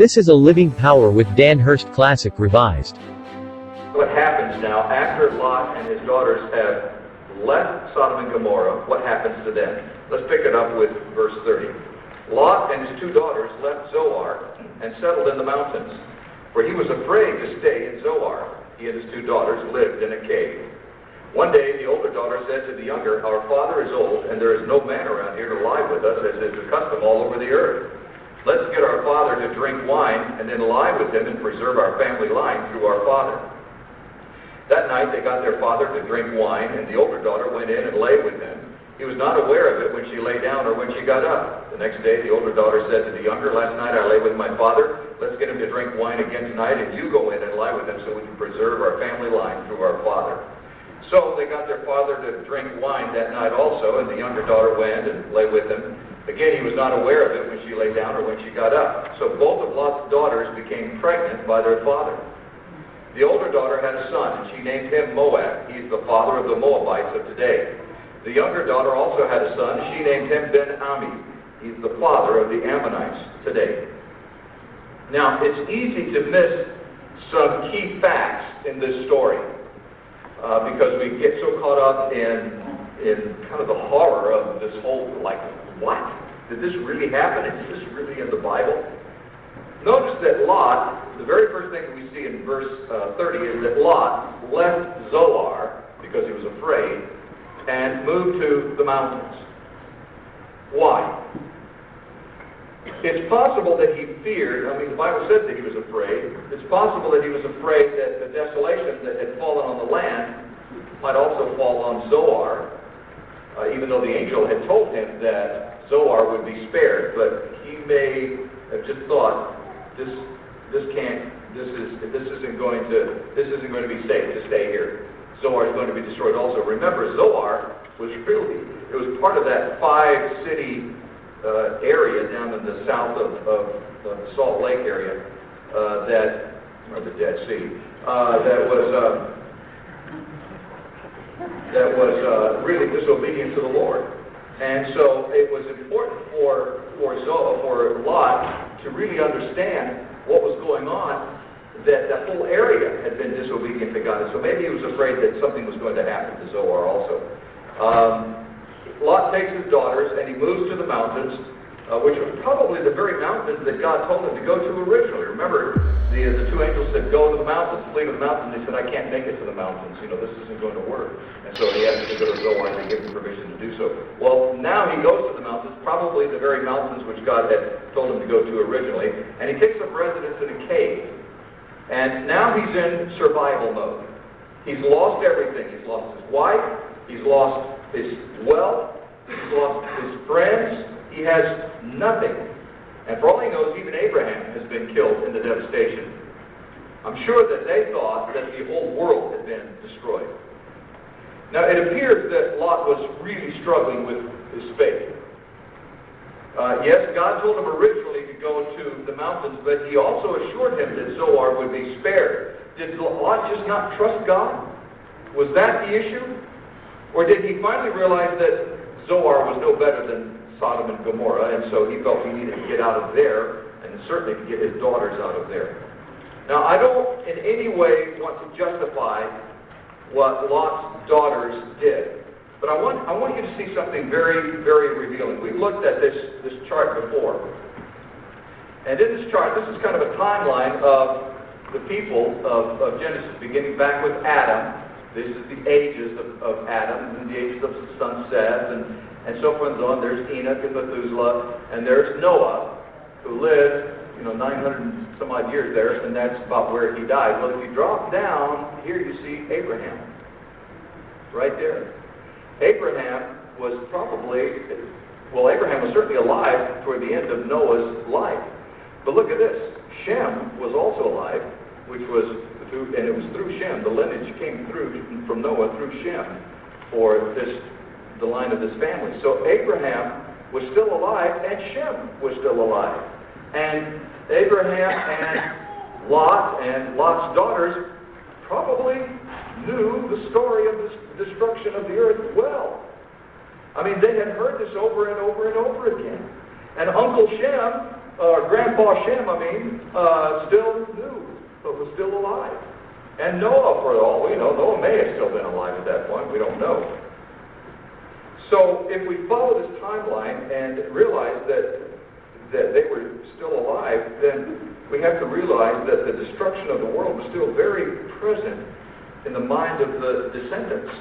This is a Living Power with Dan Hurst Classic Revised. What happens now after Lot and his daughters have left Sodom and Gomorrah? What happens to them? Let's pick it up with verse 30. Lot and his two daughters left Zoar and settled in the mountains, for he was afraid to stay in Zoar. He and his two daughters lived in a cave. One day the older daughter said to the younger, "Our father is old, and there is no man around here to lie with us, as is the custom all over the earth. Let's get our father to drink wine, and then lie with him and preserve our family line through our father." That night they got their father to drink wine, and the older daughter went in and lay with him. He was not aware of it when she lay down or when she got up. The next day the older daughter said to the younger, "Last night I lay with my father. Let's get him to drink wine again tonight, and you go in and lie with him so we can preserve our family line through our father." So they got their father to drink wine that night also, and the younger daughter went and lay with him. Again, he was not aware of it when she lay down or when she got up. So both of Lot's daughters became pregnant by their father. The older daughter had a son, and she named him Moab. He's the father of the Moabites of today. The younger daughter also had a son. She named him Ben-Ami. He's the father of the Ammonites today. Now, it's easy to miss some key facts in this story because we get so caught up in kind of the horror of this whole, like, what? Did this really happen? Is this really in the Bible? Notice that Lot, the very first thing that we see in verse 30 is that Lot left Zoar because he was afraid and moved to the mountains. Why? It's possible that he feared, the Bible says that he was afraid. It's possible that he was afraid that the desolation that had fallen on the land might also fall on Zoar, even though the angel had told him that Zoar would be spared. But he may have just thought, this isn't going to be safe to stay here. Zoar is going to be destroyed also. Remember, Zoar was part of that 5-city area down in the south of the Salt Lake area, or the Dead Sea, that was really disobedient to the Lord. And so it was important for Lot to really understand what was going on, that whole area had been disobedient to God. And so maybe he was afraid that something was going to happen to Zoar also. Lot takes his daughters and he moves to the mountains, which was probably the very mountains that God told him to go to originally. Remember, the two angels said, "Go to the mountains, flee to the mountains." He said, "I can't make it to the mountains. This isn't going to work." And so he has to go to Zoar and they give him permission to do so. Well, now he goes to the mountains, probably the very mountains which God had told him to go to originally, and he takes up residence in a cave. And now he's in survival mode. He's lost everything. He's lost his wife. He's lost his wealth. He's lost his friends. He has nothing. And for all he knows, even Abraham has been killed in the devastation. I'm sure that they thought that the whole world had been destroyed. Now, it appears that Lot was really struggling with his faith. Yes, God told him originally to go to the mountains, but he also assured him that Zoar would be spared. Did Lot just not trust God? Was that the issue? Or did he finally realize that Zoar was no better than Sodom and Gomorrah, and so he felt he needed to get out of there, and certainly to get his daughters out of there? Now, I don't in any way want to justify what Lot's daughters did. But I want you to see something very, very revealing. We've looked at this chart before. And in this chart, this is kind of a timeline of the people of Genesis, beginning back with Adam. This is the ages of Adam, and the ages of his son Seth, and so forth and so on. There's Enoch and Methuselah, and there's Noah, who lived 900 and some odd years there, and that's about where he died. Well, if you drop down, here you see Abraham. Right there. Abraham was certainly alive toward the end of Noah's life. But look at this. Shem was also alive, and it was through Shem. The lineage came through from Noah through Shem for the line of this family. So Abraham was still alive, and Shem was still alive. And Abraham and Lot and Lot's daughters probably knew the story of the destruction of the earth well. They had heard this over and over and over again. And Uncle Shem Grandpa Shem, still knew, but was still alive. And Noah, for all we know, Noah may have still been alive at that point. We don't know. So if we follow this timeline and realize that they were still alive, then we have to realize that the destruction of the world was still very present in the mind of the descendants.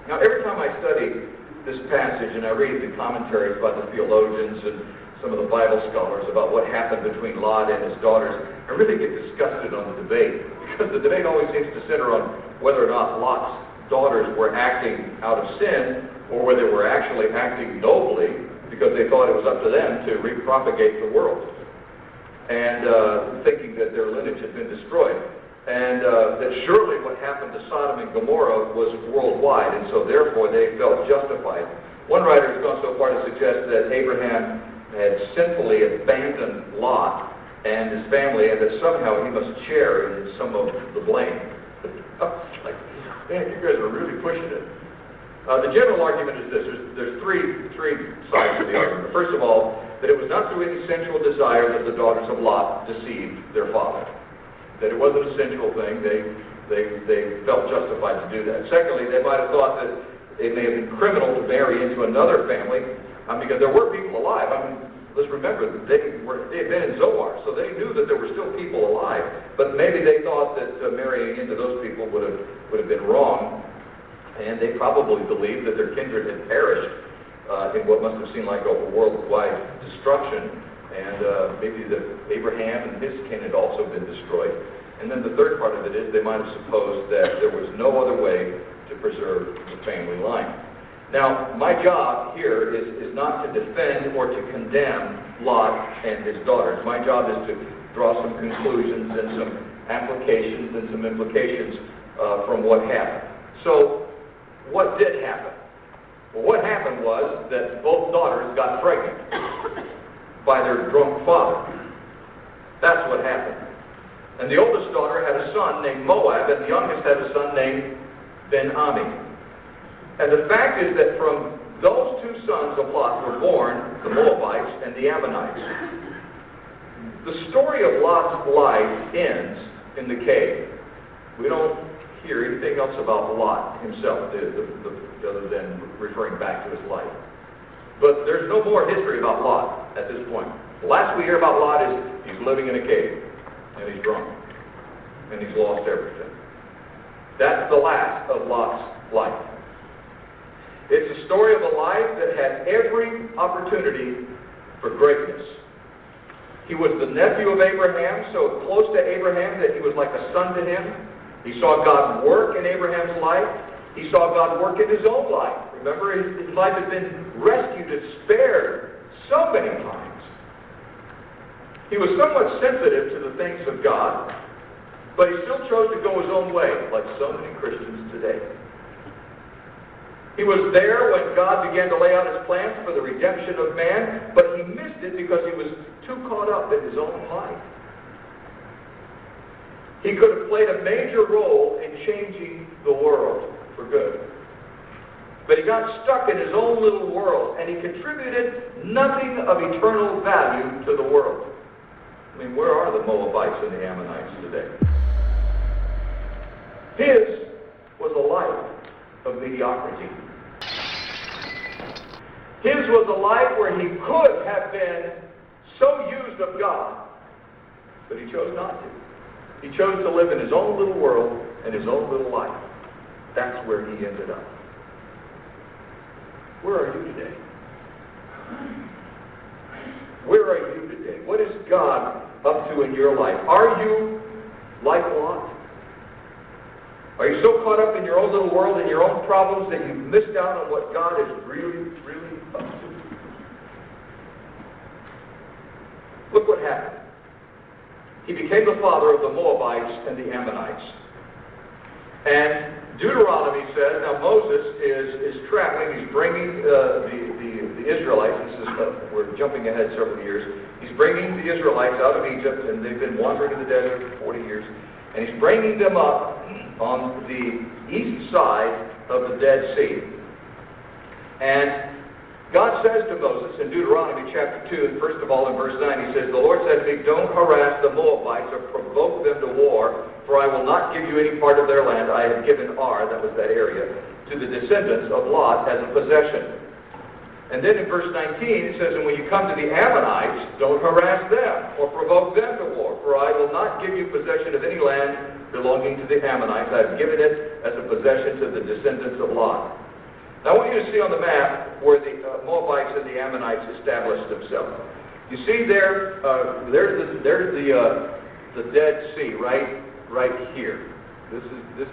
Now, every time I study this passage and I read the commentaries by the theologians and some of the Bible scholars about what happened between Lot and his daughters, I really get disgusted on the debate, because the debate always seems to center on whether or not Lot's daughters were acting out of sin, or whether they were actually acting nobly because they thought it was up to them to repropagate the world, and thinking that their lineage had been destroyed, and that surely what happened to Sodom and Gomorrah was worldwide, and so therefore they felt justified. One writer has gone so far to suggest that Abraham had sinfully abandoned Lot and his family, and that somehow he must share in some of the blame. It's like, man, you guys are really pushing it. The general argument is this. There's three sides to the argument. First of all, that it was not through any sensual desire that the daughters of Lot deceived their father. That it wasn't a sensual thing. They felt justified to do that. Secondly, they might have thought that it may have been criminal to marry into another family, because there were people alive. Let's remember that they had been in Zoar, so they knew that there were still people alive. But maybe they thought that marrying into those people would have been wrong. And they probably believed that their kindred had perished in what must have seemed like a worldwide destruction. And maybe that Abraham and his kin had also been destroyed. And then the third part of it is they might have supposed that there was no other way to preserve the family line. Now, my job here is not to defend or to condemn Lot and his daughters. My job is to draw some conclusions and some applications and some implications from what happened. So, what did happen? Well, what happened was that both daughters got pregnant by their drunk father. That's what happened. And the oldest daughter had a son named Moab, and the youngest had a son named Ben-Ami. And the fact is that from those two sons of Lot were born the Moabites and the Ammonites. The story of Lot's life ends in the cave. We don't hear anything else about Lot himself, other than referring back to his life. But there's no more history about Lot at this point. The last we hear about Lot is he's living in a cave, and he's drunk, and he's lost everything. That's the last of Lot's life. It's a story of a life that had every opportunity for greatness. He was the nephew of Abraham, so close to Abraham that he was like a son to him. He saw God work in Abraham's life. He saw God work in his own life. Remember, his life had been rescued and spared so many times. He was somewhat sensitive to the things of God, but he still chose to go his own way, like so many Christians today. He was there when God began to lay out his plans for the redemption of man, but he missed it because he was too caught up in his own life. He could have played a major role in changing the world for good. But he got stuck in his own little world, and he contributed nothing of eternal value to the world. Where are the Moabites and the Ammonites today? His was a life of mediocrity. His was a life where he could have been so used of God, but he chose not to. He chose to live in his own little world and his own little life. That's where he ended up. Where are you today? Where are you today? What is God up to in your life? Are you like Lot? Are you so caught up in your own little world and your own problems that you've missed out on what God is really, really up to? Look what happened. He became the father of the Moabites and the Ammonites. And Deuteronomy says, now Moses is traveling, he's bringing the Israelites, we're jumping ahead several years, he's bringing the Israelites out of Egypt, and they've been wandering in the desert for 40 years, and he's bringing them up on the east side of the Dead Sea. And God says to Moses in Deuteronomy chapter 2, first of all in verse 9, he says, "The Lord said to me, don't harass the Moabites or provoke them to war, for I will not give you any part of their land I have given Ar," that was that area, "to the descendants of Lot as a possession." And then in verse 19 it says, "And when you come to the Ammonites, don't harass them or provoke them to war, for I will not give you possession of any land belonging to the Ammonites. I have given it as a possession to the descendants of Lot." Now I want you to see on the map where the Moabites and the Ammonites established themselves. You see there's the Dead Sea right here. There's the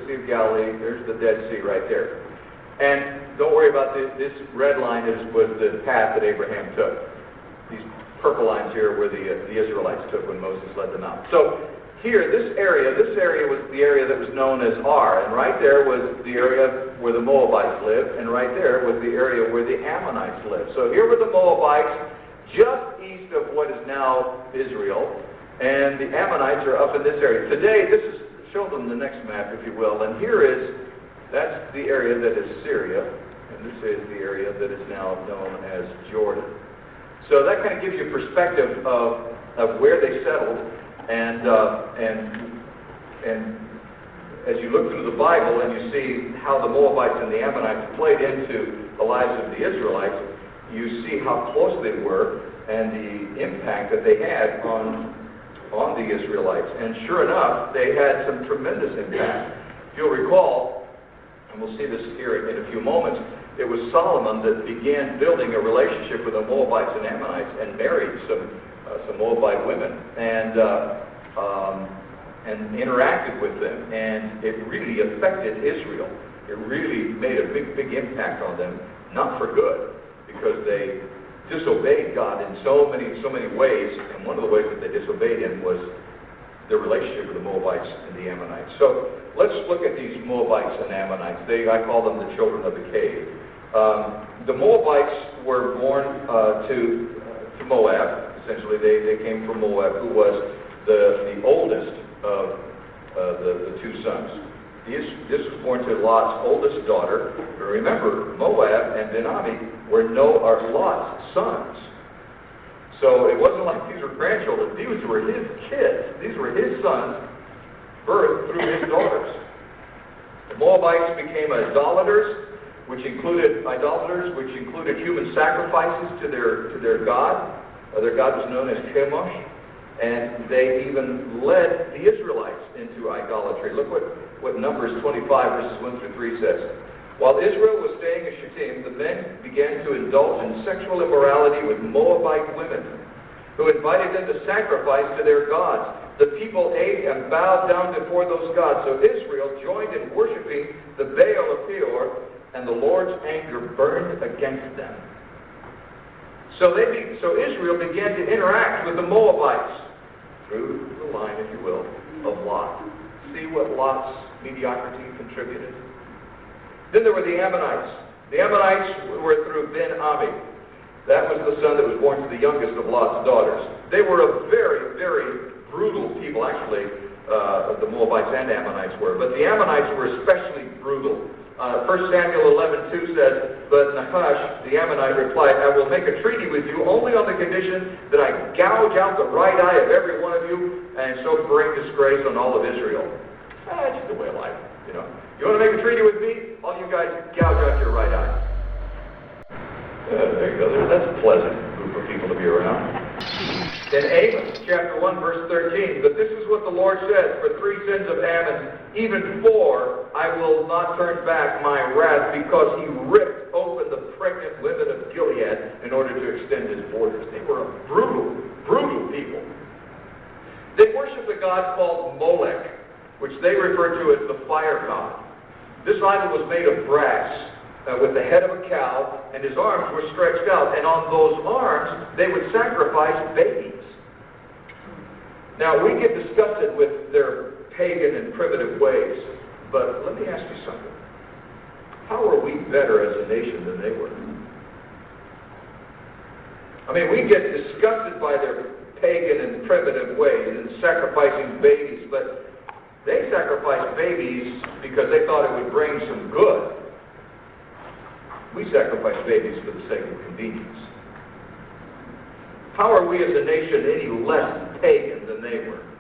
Sea of Galilee. There's the Dead Sea right there. And don't worry about this red line was the path that Abraham took. These purple lines here were the Israelites took when Moses led them out. So here, this area was the area that was known as Ar, and right there was the area where the Moabites lived, and right there was the area where the Ammonites lived. So here were the Moabites, just east of what is now Israel, and the Ammonites are up in this area. Today, show them the next map, if you will, and that's the area that is Syria, and this is the area that is now known as Jordan. So that kind of gives you a perspective of where they settled, and as you look through the Bible and you see how the Moabites and the Ammonites played into the lives of the Israelites, you see how close they were and the impact that they had on the Israelites. And sure enough, they had some tremendous impact. If you'll recall, and we'll see this here in a few moments, it was Solomon that began building a relationship with the Moabites and Ammonites and married some Moabite women and interacted with them. And it really affected Israel. It really made a big impact on them, not for good, because they disobeyed God in so many ways. And one of the ways that they disobeyed Him was their relationship with the Moabites and the Ammonites. So let's look at these Moabites and Ammonites. I call them the children of the cave. The Moabites were born to Moab. Essentially, they came from Moab, who was the oldest of the two sons. This was born to Lot's oldest daughter. But remember, Moab and Ben-Ami were Lot's sons. So it wasn't like these were grandchildren. These were his kids. These were his sons, birthed through his daughters. The Moabites became idolaters, which included human sacrifices to their god. Their god was known as Chemosh, and they even led the Israelites into idolatry. Look what Numbers 25 verses 1 through 3 says. While Israel was staying at Shittim, the men began to indulge in sexual immorality with Moabite women, who invited them to sacrifice to their gods. The people ate and bowed down before those gods. So Israel joined in worshiping the Baal of Peor, and the Lord's anger burned against them. So Israel began to interact with the Moabites through the line, if you will, of Lot. See what Lot's mediocrity contributed? Then there were the Ammonites. The Ammonites were through Ben-Ami. That was the son that was born to the youngest of Lot's daughters. They were a very, very brutal people, actually, the Moabites and Ammonites were. But the Ammonites were especially brutal. 1 Samuel 11:2 says, "But Nahash, the Ammonite, replied, I will make a treaty with you only on the condition that I gouge out the right eye of every one of you, and so bring disgrace on all of Israel." That's just the way of life, you know. You want to make a treaty with me? All you guys gouge out your right eye. There you go. That's a pleasant group of people to be around. Then Amos, chapter 1, verse 13. "But this is what the Lord says, for 3 sins of Ammon, even 4, I will not turn back my wrath, because he ripped open the pregnant women of Gilead in order to extend his borders." They were a brutal, brutal people. They worshiped a god called Molech, which they refer to as the fire god. This idol was made of brass, with the head of a cow, and his arms were stretched out, and on those arms they would sacrifice babies. Now, we get disgusted with their pagan and primitive ways, but let me ask you something. How are we better as a nation than they were? I mean, we get disgusted by their pagan and primitive ways and sacrificing babies, but they sacrificed babies because they thought it would bring some good. We sacrifice babies for the sake of convenience. How are we as a nation any less pagan than they were?